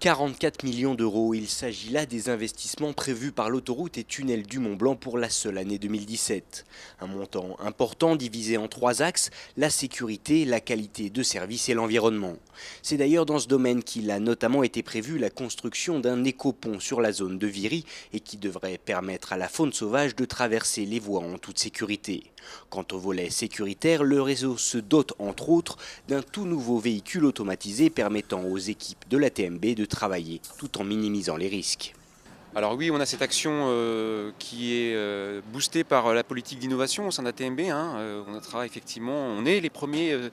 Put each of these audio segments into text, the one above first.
44 millions d'euros, il s'agit là des investissements prévus par l'autoroute et tunnel du Mont-Blanc pour la seule année 2017. Un montant important divisé en 3 axes, la sécurité, la qualité de service et l'environnement. C'est d'ailleurs dans ce domaine qu'il a notamment été prévu la construction d'un écopont sur la zone de Viry et qui devrait permettre à la faune sauvage de traverser les voies en toute sécurité. Quant au volet sécuritaire, le réseau se dote entre autres d'un tout nouveau véhicule automatisé permettant aux équipes de la TMB de travailler tout en minimisant les risques. Alors oui, on a cette action qui est boostée par la politique d'innovation au sein de la TMB. On travaille effectivement, on est les premiers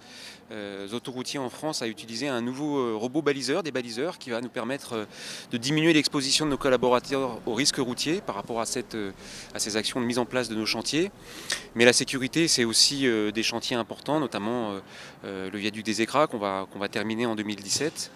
autoroutiers en France à utiliser un nouveau robot baliseur, des baliseurs, qui va nous permettre de diminuer l'exposition de nos collaborateurs aux risques routiers par rapport à ces actions de mise en place de nos chantiers. Mais la sécurité, c'est aussi des chantiers importants, notamment le viaduc des Écrats qu'on va terminer en 2017,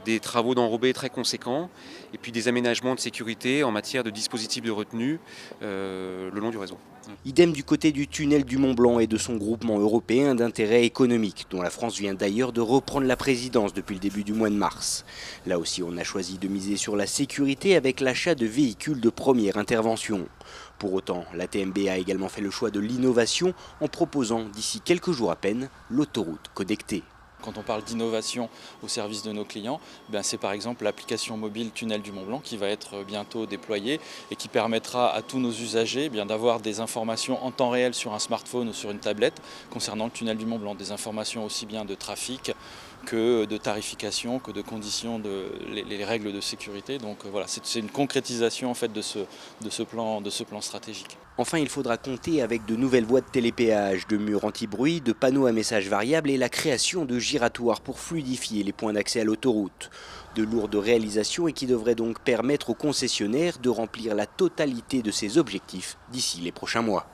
des travaux d'enrobés très conséquents, et puis des aménagements de sécurité en matière de dispositifs de retenue le long du réseau. Idem du côté du tunnel du Mont-Blanc et de son groupement européen d'intérêt économique, dont la France vient d'ailleurs de reprendre la présidence depuis le début du mois de mars. Là aussi, on a choisi de miser sur la sécurité avec l'achat de véhicules de première intervention. Pour autant, la TMB a également fait le choix de l'innovation en proposant d'ici quelques jours à peine l'autoroute connectée. Quand on parle d'innovation au service de nos clients, c'est par exemple l'application mobile Tunnel du Mont-Blanc qui va être bientôt déployée et qui permettra à tous nos usagers d'avoir des informations en temps réel sur un smartphone ou sur une tablette concernant le Tunnel du Mont-Blanc. Des informations aussi bien de trafic que de tarification, que de conditions, les règles de sécurité. Donc voilà, c'est une concrétisation en fait de ce plan stratégique. Enfin, il faudra compter avec de nouvelles voies de télépéage, de murs anti-bruit, de panneaux à messages variables et la création de giratoires pour fluidifier les points d'accès à l'autoroute. De lourdes réalisations et qui devraient donc permettre aux concessionnaires de remplir la totalité de ses objectifs d'ici les prochains mois.